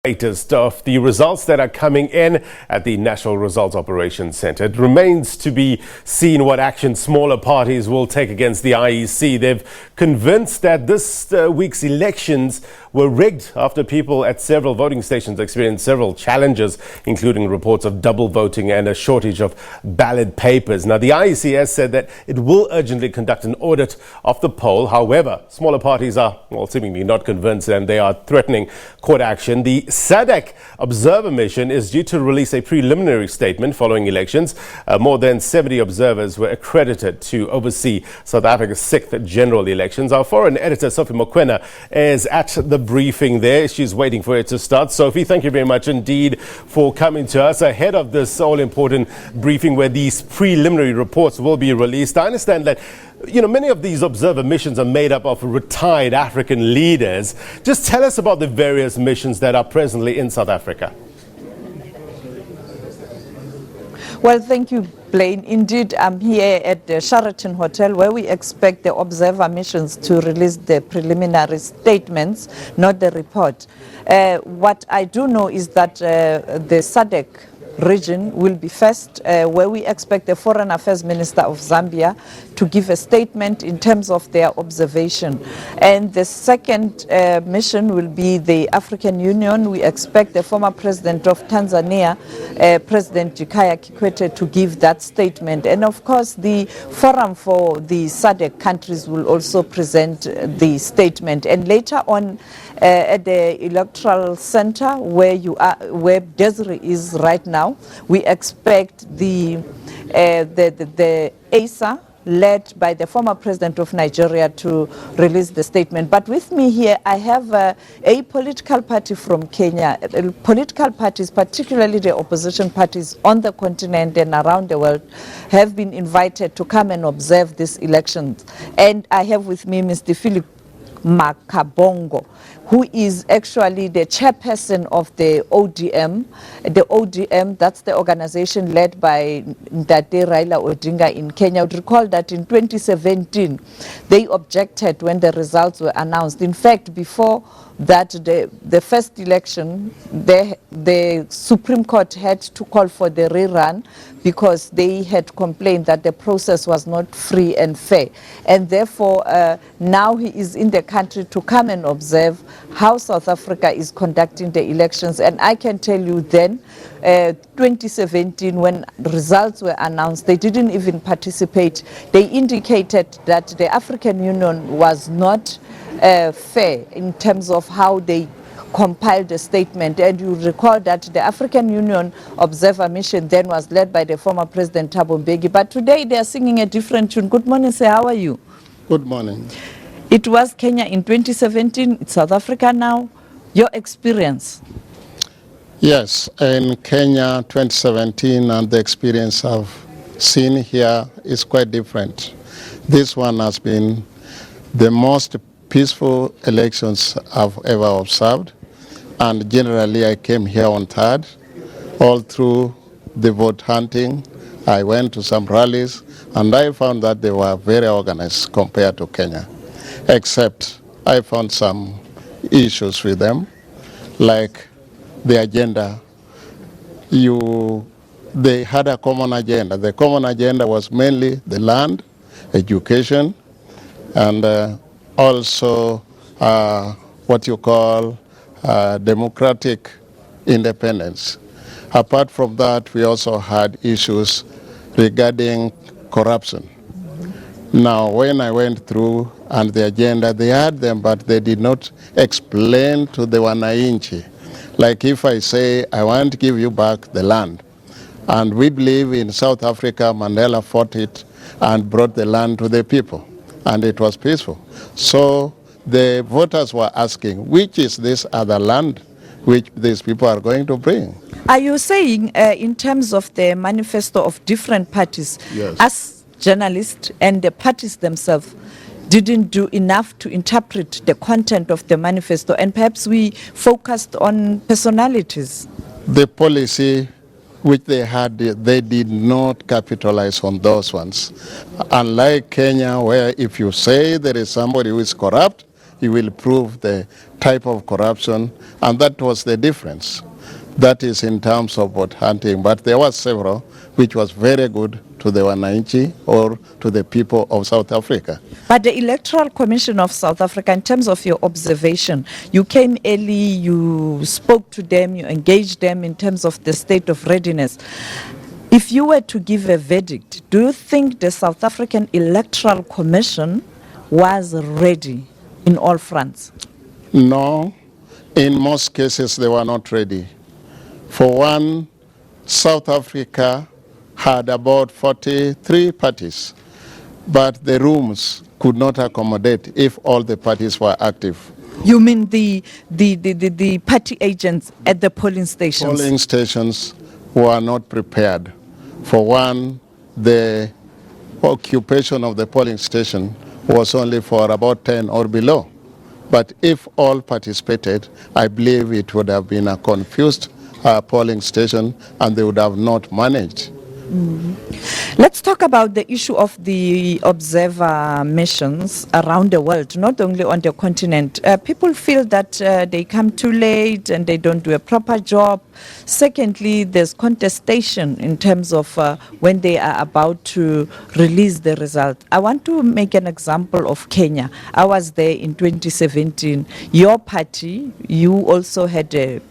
Latest of the results that are coming in at the National Results Operations Centre. It remains to be seen what action smaller parties will take against the IEC. They've convinced that this week's elections were rigged after people at several voting stations experienced several challenges, including reports of double voting and a shortage of ballot papers. Now, the IEC has said that it will urgently conduct an audit of the poll. However, smaller parties are, seemingly not convinced, and they are threatening court action. The SADC observer mission is due to release a preliminary statement following elections. More than 70 observers were accredited to oversee South Africa's 6th general elections. Our foreign editor, Sophie Mokoena, is at the briefing there. She's waiting for it to start. Sophie, thank you very much indeed for coming to us ahead of this all-important briefing where these preliminary reports will be released. I understand that many of these observer missions are made up of retired African leaders. Just tell us about the various missions that are presently in South Africa. Well, thank you, Blaine. Indeed, I'm here at the Sheraton Hotel where we expect the observer missions to release the preliminary statements, not the report. What I do know is that the SADC region will be first, where we expect the Foreign Affairs Minister of Zambia to give a statement in terms of their observation. And the second mission will be the African Union. We expect the former president of Tanzania, President Jakaya Kikwete, to give that statement. And of course, the forum for the SADC countries will also present the statement. And later on, at the electoral center where Desiree is right now, we expect the ASA, led by the former president of Nigeria, to release the statement. But with me here, I have a political party from Kenya. Political parties, particularly the opposition parties on the continent and around the world, have been invited to come and observe these elections. And I have with me Mr. Philip Makabongo, who is actually the chairperson of the ODM. The ODM, that's the organization led by Ndate Raila Odinga in Kenya. I would recall that in 2017, they objected when the results were announced. In fact, before that, the first election, the Supreme Court had to call for the rerun because they had complained that the process was not free and fair. And therefore, now he is in the country to come and observe how South Africa is conducting the elections. And I can tell you then, 2017, when results were announced, they didn't even participate. They indicated that the African Union was not fair in terms of how they compiled a statement. And you recall that the African Union Observer Mission then was led by the former President Thabo Mbeki. But today they are singing a different tune. Good morning, sir. How are you? Good morning. It was Kenya in 2017. It's South Africa now. Your experience? Yes, in Kenya 2017, and the experience I've seen here is quite different. This one has been the most peaceful elections I've ever observed, and generally I came here on third. All through the vote hunting, I went to some rallies, and I found that they were very organized compared to Kenya, except I found some issues with them, like the agenda. They had a common agenda. The common agenda was mainly the land, education, and also what you call democratic independence. Apart from that, we also had issues regarding corruption. Now, when I went through and the agenda, they had them, but they did not explain to the wananchi. Like if I say, I want to give you back the land, and we believe in South Africa, Mandela fought it and brought the land to the people, and it was peaceful. So the voters were asking, which is this other land which these people are going to bring? Are you saying in terms of the manifesto of different parties, yes, as journalists and the parties themselves didn't do enough to interpret the content of the manifesto, and perhaps we focused on personalities? The policy which they had, they did not capitalize on those ones. Unlike Kenya, where if you say there is somebody who is corrupt, you will prove the type of corruption, and that was the difference. That is in terms of vote hunting, but there were several which was very good to the wananchi or to the people of South Africa. But the Electoral Commission of South Africa, in terms of your observation, you came early, you spoke to them, you engaged them in terms of the state of readiness. If you were to give a verdict, do you think the South African Electoral Commission was ready in all fronts? No, in most cases they were not ready. For one, South Africa had about 43 parties, but the rooms could not accommodate if all the parties were active. You mean the party agents at the polling stations? Polling stations were not prepared. For one, the occupation of the polling station was only for about 10 or below. But if all participated, I believe it would have been a confused polling station and they would have not managed. Let's talk about the issue of the observer missions around the world, not only on the continent. People feel that they come too late and they don't do a proper job. Secondly, there's contestation in terms of when they are about to release the result. I want to make an example of Kenya. I was there in 2017. Your party, you also had a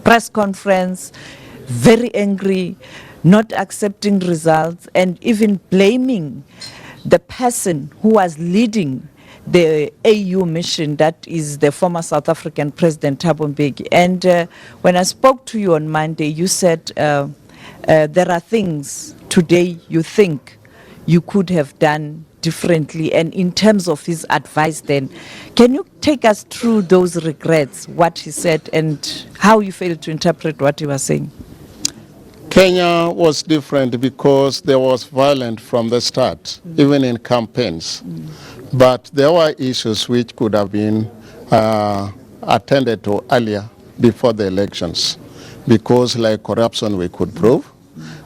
press conference, very angry, not accepting results, and even blaming the person who was leading the AU mission, that is the former South African President Thabo Mbeki. And when I spoke to you on Monday, you said there are things today you think you could have done differently, and in terms of his advice then, can you take us through those regrets, what he said and how you failed to interpret what he was saying? Kenya was different because there was violence from the start, even in campaigns. But there were issues which could have been attended to earlier before the elections, because like corruption we could prove,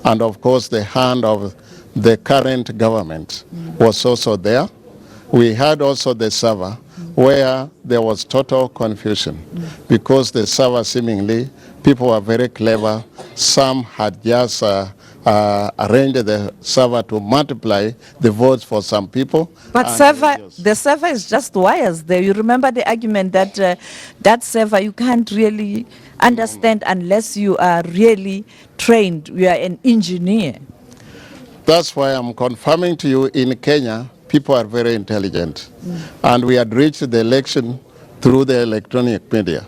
and of course the hand of the current government was also there. We had also the server where there was total confusion, because the server seemingly, people were very clever. Some had just arranged the server to multiply the votes for some people. But the server is just wires there. You remember the argument that that server you can't really understand unless you are really trained, you are an engineer. That's why I'm confirming to you, in Kenya, people are very intelligent. And we had reached the election through the electronic media.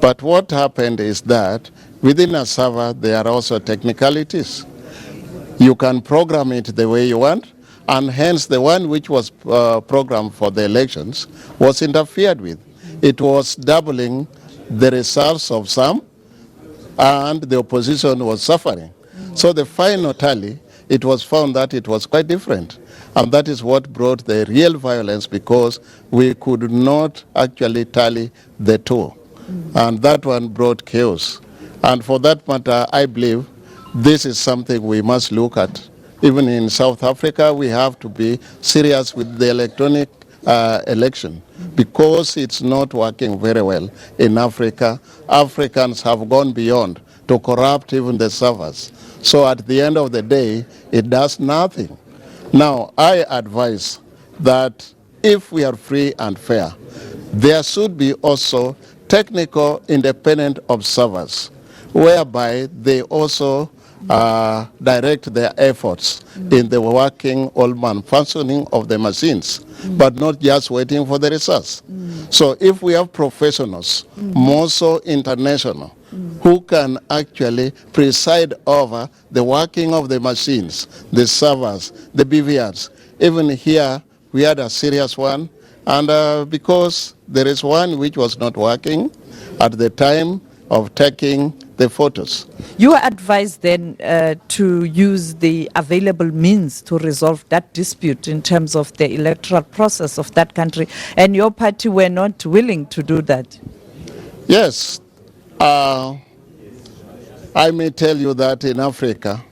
But what happened is that within a server, there are also technicalities. You can program it the way you want, and hence the one which was programmed for the elections was interfered with. It was doubling the results of some, and the opposition was suffering. So the final tally, it was found that it was quite different. And that is what brought the real violence, because we could not actually tally the two. And that one brought chaos. And for that matter, I believe this is something we must look at. Even in South Africa, we have to be serious with the electronic election, because it's not working very well in Africa. Africans have gone beyond to corrupt even the servers. So at the end of the day, it does nothing. Now, I advise that if we are free and fair, there should be also technical independent observers, whereby they also direct their efforts in the working or malfunctioning of the machines, but not just waiting for the results. So if we have professionals, more so international, who can actually preside over the working of the machines, the servers, the BVRs. Even here, we had a serious one, and because there is one which was not working at the time of taking the photos. You are advised then to use the available means to resolve that dispute in terms of the electoral process of that country, and your party were not willing to do that. Yes. I may tell you that in Africa,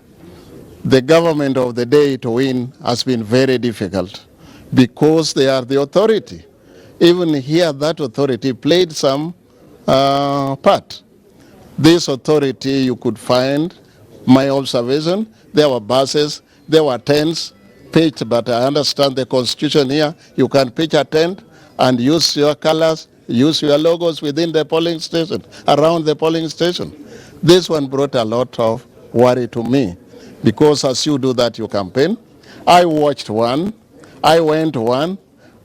the government of the day to win has been very difficult, because they are the authority. even here that authority played some part. This authority, you could find, my observation, there were buses, there were tents pitched, but I understand the constitution here, you can pitch a tent and use your colors, use your logos within the polling station, around the polling station. This one brought a lot of worry to me, because as you do that, you campaign. I watched one, I went one,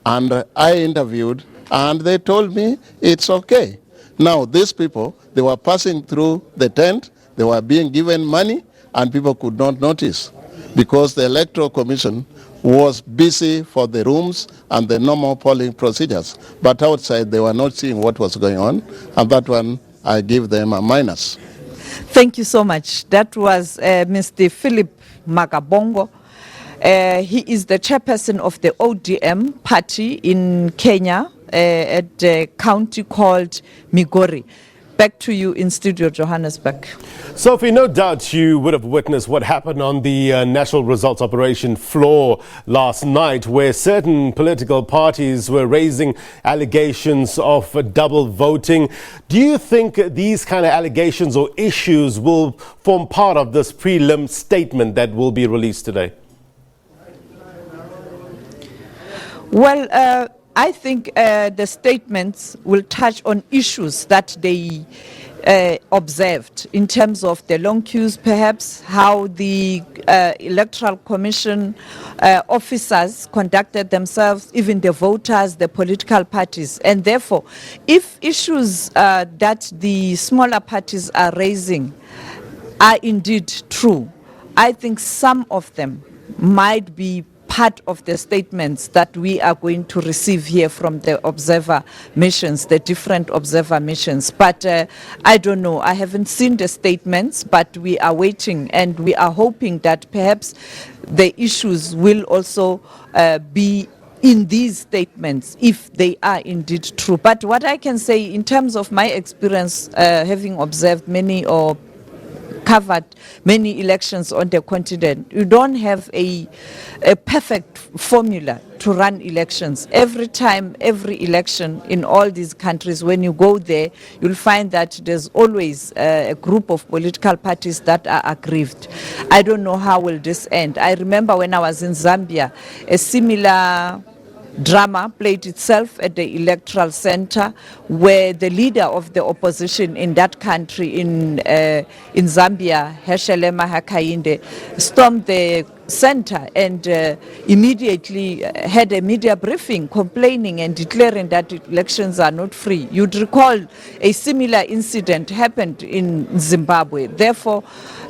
and I interviewed, and they told me it's okay. Now, these people, they were passing through the tent, they were being given money, and people could not notice, because the Electoral Commission was busy for the rooms and the normal polling procedures. But outside, they were not seeing what was going on, and that one, I give them a minus. Thank you so much. That was Mr. Philip Magabongo. He is the chairperson of the ODM party in Kenya at a county called Migori. Back to you in studio, Johannesburg. Sophie, no doubt you would have witnessed what happened on the national results operation floor last night, where certain political parties were raising allegations of double voting. Do you think these kind of allegations or issues will form part of this prelim statement that will be released today? Well, I think the statements will touch on issues that they observed in terms of the long queues, perhaps how the Electoral Commission officers conducted themselves, even the voters, the political parties. And therefore, if issues that the smaller parties are raising are indeed true, I think some of them might be part of the statements that we are going to receive here from the observer missions, the different observer missions. But I don't know. I haven't seen the statements, but we are waiting, and we are hoping that perhaps the issues will also be in these statements, if they are indeed true. But what I can say in terms of my experience, having observed many or covered many elections on the continent, you don't have a perfect formula to run elections. Every time, every election in all these countries, when you go there, you'll find that there's always a group of political parties that are aggrieved. I don't know how will this end. I remember when I was in Zambia, a similar drama played itself at the electoral center, where the leader of the opposition in that country, in Zambia, Heshelema Hakainde, stormed the center and immediately had a media briefing complaining and declaring that elections are not free. You'd recall a similar incident happened in Zimbabwe. Therefore,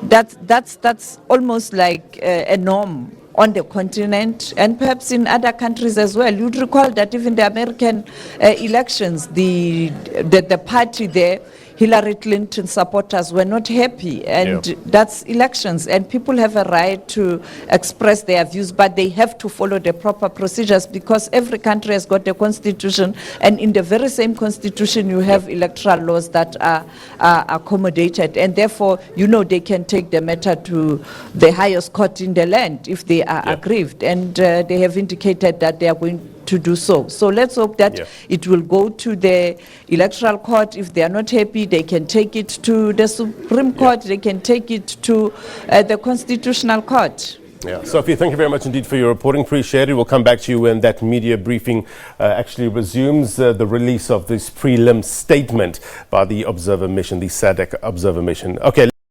that's almost like a norm on the continent and perhaps in other countries as well. You'd recall that even the American elections, the party there, Hillary Clinton supporters were not happy, and that's elections, and people have a right to express their views, but they have to follow the proper procedures, because every country has got a constitution, and in the very same constitution you have electoral laws that are accommodated, and therefore, you know, they can take the matter to the highest court in the land if they are aggrieved, and they have indicated that they are going to do so. So let's hope that it will go to the electoral court. If they are not happy, they can take it to the Supreme Court, they can take it to the Constitutional Court. Yeah, Sophie, thank you very much indeed for your reporting. Appreciate it. We'll come back to you when that media briefing actually resumes, the release of this prelim statement by the observer mission, the SADC observer mission. Okay.